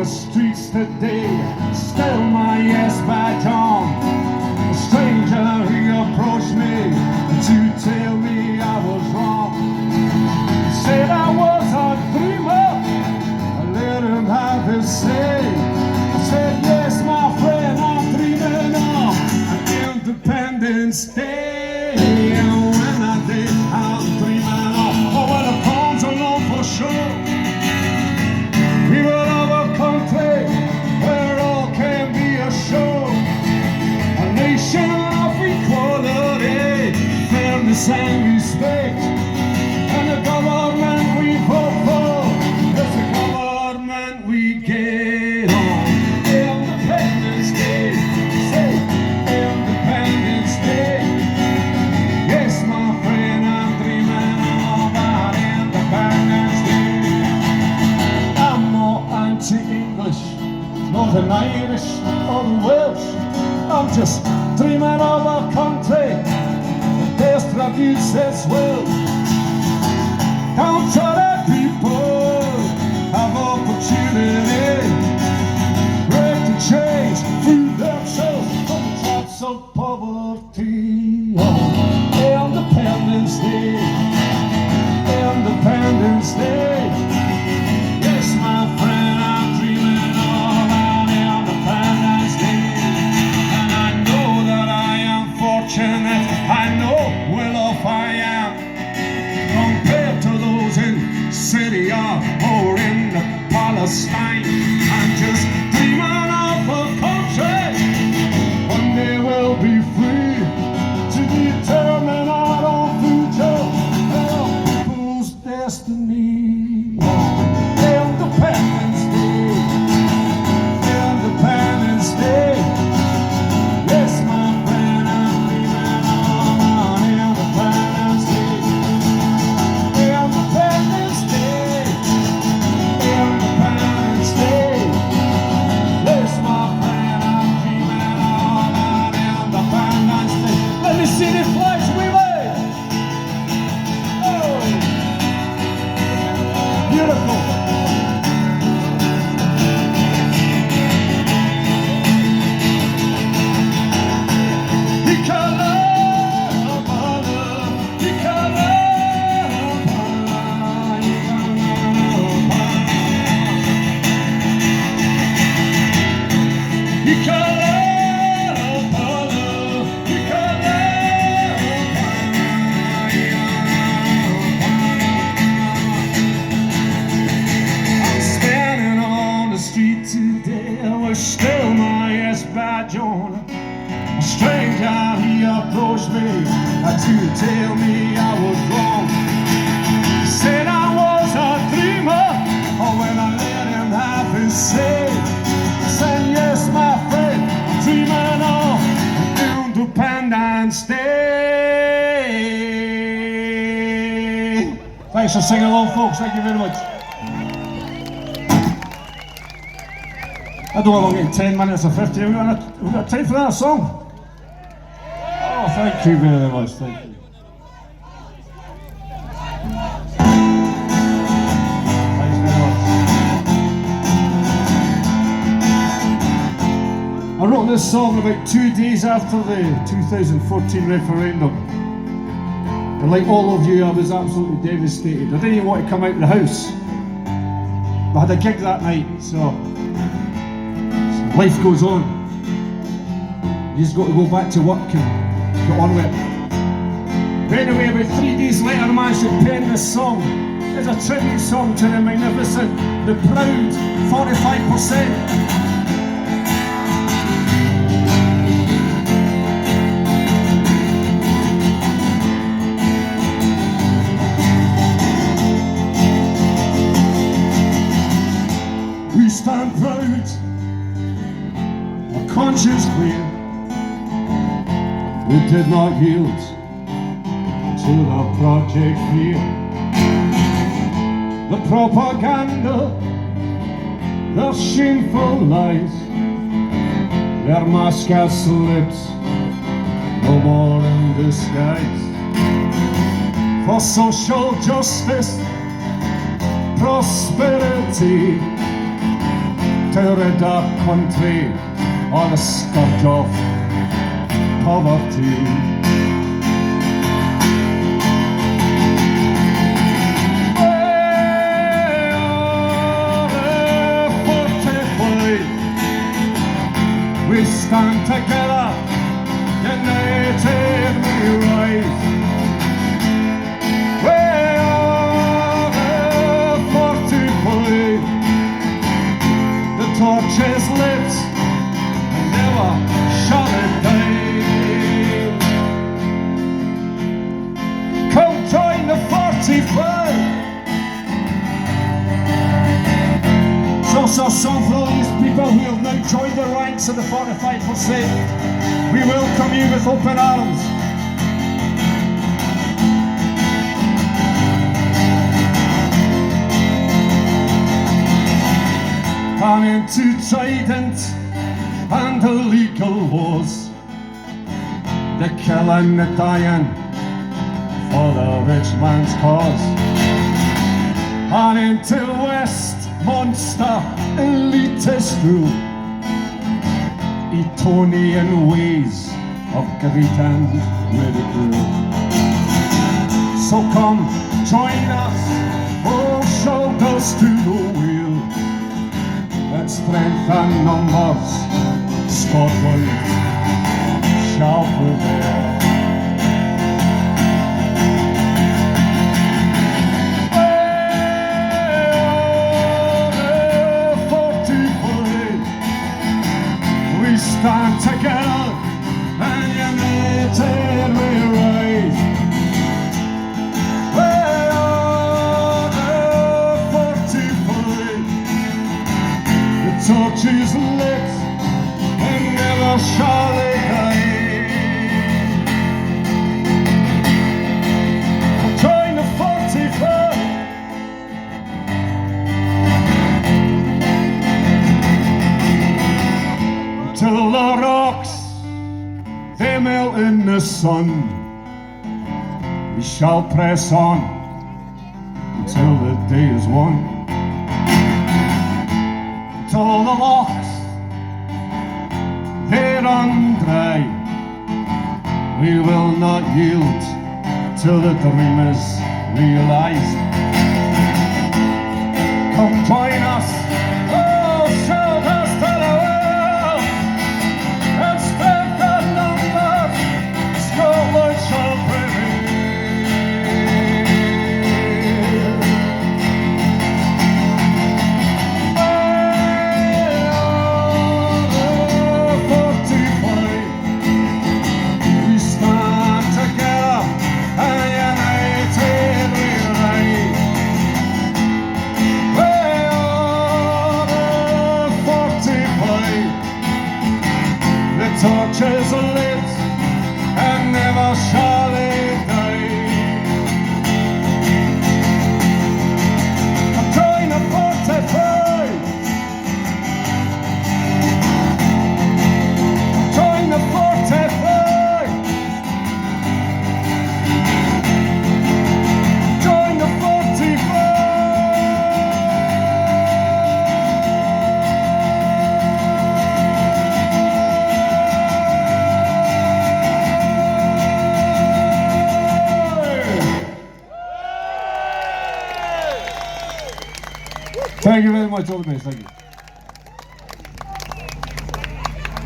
streets today, still my yes badge on. A stranger he approached me to tell me I was wrong. He said I was a dreamer, I let him have his say. I said yes my friend, I'm dreaming of an Independence Day. And when I did, I'm dreaming of, oh well the palms alone for sure. We will have a country where all can be assured, a nation of equality, fairness and respect, and the government we vote for is the government we get on. Independence Day, say Independence Day. Yes, my friend, I'm dreaming about Independence Day. I'm more anti-English, Northern Irish or the Welsh. I'm just dreaming of a country that distributes its wealth. Country people have opportunity, break the chains, free themselves from the traps of poverty. Oh, Independence Day, Independence Day. Yes, my friend, I'm dreaming about Independence Day. And I know that I am fortunate, I know well off I am, compared to those in Syria or in Palestine. I'm just dreaming of a country one day we'll be free to determine our own future and our people's destiny. Independence Day, Independence Day. Yes, my friend, I'm dreaming on Independence Day. Independence Day, Independence Day. Yes, my friend, I'm dreaming on Independence Day. Let me see the flags we made. Oh, beautiful. Still my yes badge on. A stranger he approached me to tell me I was wrong. He said I was a dreamer, or when I let him have his say. I said yes my friend, I'm dreaming of Independence Day. Thanks for singing along folks, thank you very much. I don't know if I'll get 10 minutes or 15. We've got time for that song. Oh, thank you very much. Thank you. Thanks very much. I wrote this song about 2 days after the 2014 referendum. And like all of you, I was absolutely devastated. I didn't even want to come out of the house. But I had a gig that night, so life goes on. You just got to go back to work and get on with it. But anyway, about 3 days later, I managed to pen this song. It's a tribute song to the magnificent, the proud 45%. We stand proud, our conscience clear. We did not yield to the project fear. The propaganda, the shameful lies, their mask has slipped, no more in disguise. For social justice, prosperity, to rid our country of the scourge of poverty. We stand together, united we rise. We are the 45. The torch is lit and never shall it die. Come join the 45. So song for all these people who have now joined the ranks of the 45%. We welcome you with open arms. And into trident and illegal laws, the killing, the dying for the rich man's cause. And into West monster elitist rule, Etonian ways of greed and ridicule. So come, join us, all shoulders to the wheel. Let's strengthen numbers, Scotland shall prevail. Stand together and united we rise. We are the 45. The torch is lit and never shall it die. Join the 45. Till the rocks they melt in the sun, we shall press on until the day is won. Till the lochs they run dry, we will not yield till the dream is realized. Come join us, oh shoulders to the world, and strengthen numbers, Scotland shall prevail. We stand together and united we rise. We are the 45. The torch is lit and never shall it die. Join the 45. Join the 45. Join the 45. Thank you very much, all the best, thank you.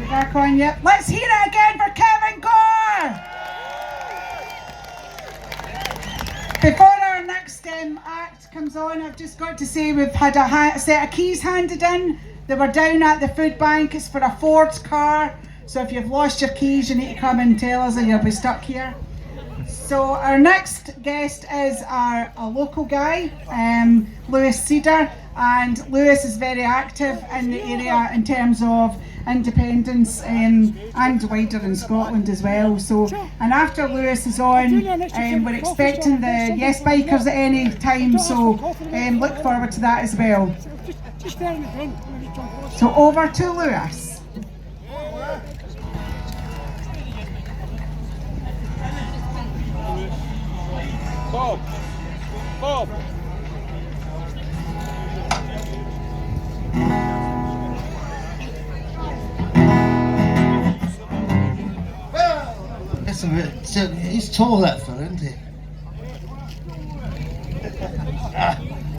We're back on yet. Let's hear it again for Kevin Gore! Before our next act comes on, I've just got to say we've had a set of keys handed in. They were down at the food bank. It's for a Ford car. So if you've lost your keys, you need to come and tell us or you'll be stuck here. So our next guest is a local guy, Lewis Cedar, and Lewis is very active in the area in terms of independence and wider in Scotland as well. So, and after Lewis is on, we're expecting the Yes Bikers at any time, so look forward to that as well. So over to Lewis. Bob! but he's tall, that fella, isn't he?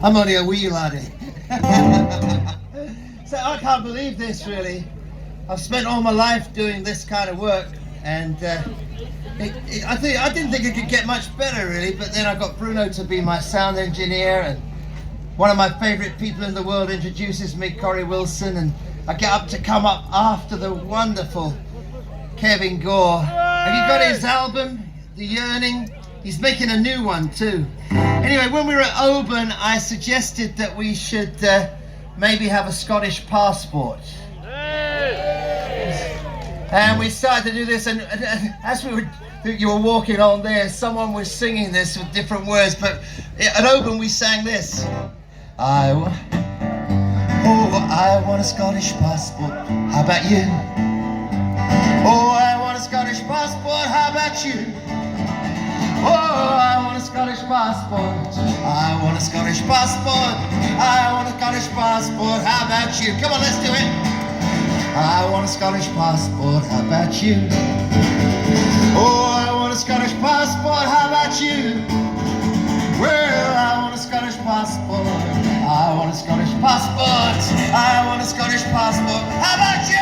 I'm only a wee laddie. So I can't believe this, really. I've spent all my life doing this kind of work, and I didn't think it could get much better, really. But then I got Bruno to be my sound engineer, and one of my favourite people in the world introduces me, Corey Wilson, and I get up to come up after the wonderful Kevin Gore. Have you got his album, The Yearning? He's making a new one too. Anyway, when we were at Oban, I suggested that we should maybe have a Scottish passport. And we started to do this, and as you were walking on there, someone was singing this with different words, but at Oban we sang this. I want a Scottish passport, how about you? Oh, I want a Scottish passport, how about you? Oh, I want a Scottish passport, I want a Scottish passport, I want a Scottish passport, how about you? Come on, let's do it. I want a Scottish passport, how about you? Oh, I want a Scottish passport, how about you? Well, I want a Scottish passport, I want a Scottish passport, I want a Scottish passport, how about you?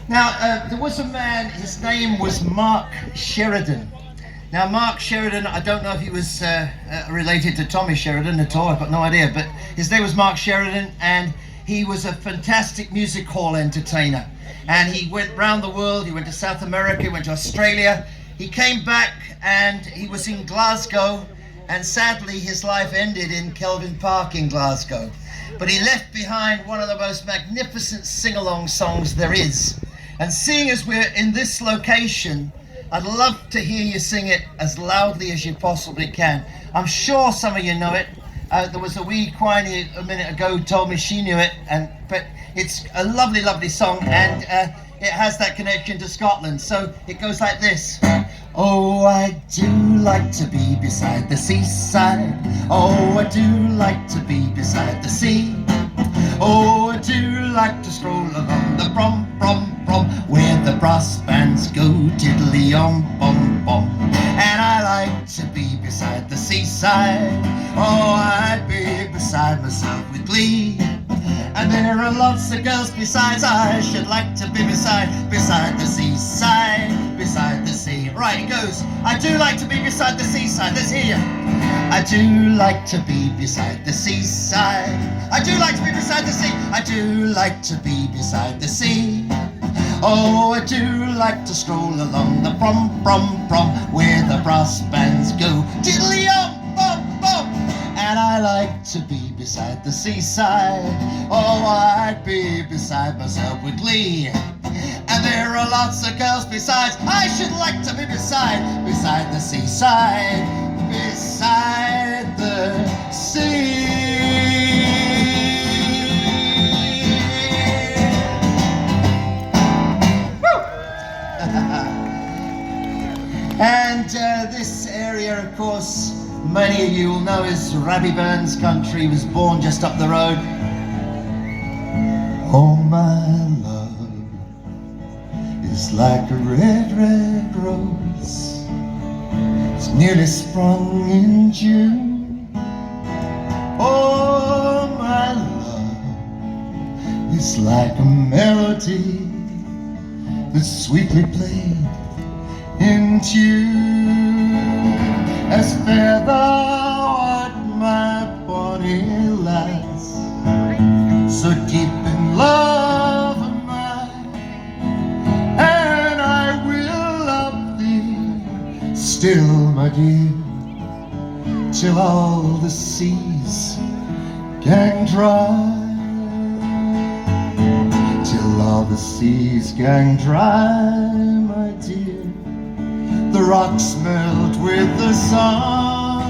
Now, there was a man, his name was Mark Sheridan. Now, Mark Sheridan, I don't know if he was related to Tommy Sheridan at all, I've got no idea, but his name was Mark Sheridan, and he was a fantastic music hall entertainer. And he went round the world, he went to South America, he went to Australia. He came back and he was in Glasgow, and sadly his life ended in Kelvin Park in Glasgow. But he left behind one of the most magnificent sing-along songs there is. And seeing as we're in this location, I'd love to hear you sing it as loudly as you possibly can. I'm sure some of you know it. There was a wee Quiney a minute ago who told me she knew it, but it's a lovely, lovely song, and it has that connection to Scotland. So it goes like this. Oh, I do like to be beside the seaside. Oh, I do like to be beside the sea. Oh, I do like to stroll along the brom, where the brass bands go tiddly-om-bom-bom. And I like to be beside the seaside. Oh, I'd be beside myself with glee. And there are lots of girls besides I should like to be beside the seaside, beside the sea. Right, it goes. I do like to be beside the seaside. Let's hear you. I do like to be beside the seaside. I do like to be beside the sea. I do like to be beside the sea. Oh, I do like to stroll along the prom, where the brass bands go tiddly-om-bom-bom. And I like to be beside the seaside. Oh, I'd be beside myself with glee. And there are lots of girls besides I should like to be beside the seaside, beside the sea. And this area, of course, many of you will know is Robbie Burns' country. He was born just up the road. Oh, my love is like a red, red rose. It's nearly sprung in June. Oh, my love is like a melody that's sweetly played in tune. As fair thou art, my bonny lass, so deep in love am I, and I will love thee still, my dear, till all the seas gang dry, till all the seas gang dry, my dear. The rocks melt with the sun.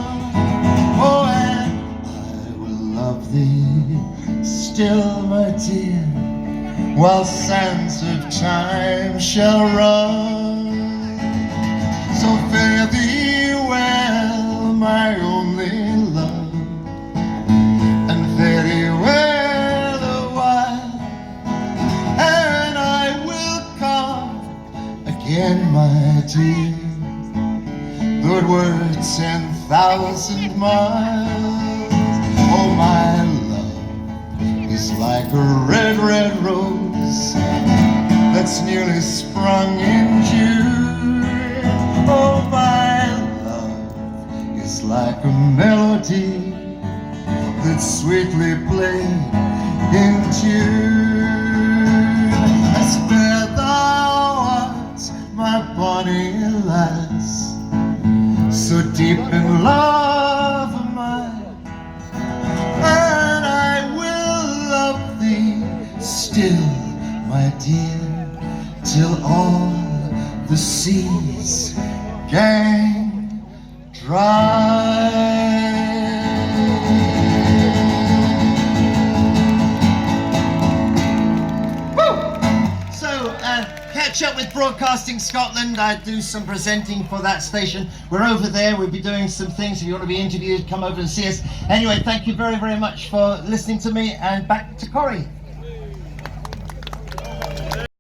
Oh, and I will love thee still, my dear, while sands of time shall run. So fare thee well, my only love, and fare thee well a while, and I will come 1,000 miles. Oh, my love is like a red, red rose that's newly sprung in June. Oh, my love is like a melody that's sweetly played in tune. I spare thou art my bonny lass, so deep in love am I, and I will love thee still, my dear, till all the seas gang dry. Catch up with Broadcasting Scotland. I do some presenting for that station. We're over there. We'll be doing some things. If you want to be interviewed, come over and see us. Anyway, thank you very, very much for listening to me, and back to Corrie.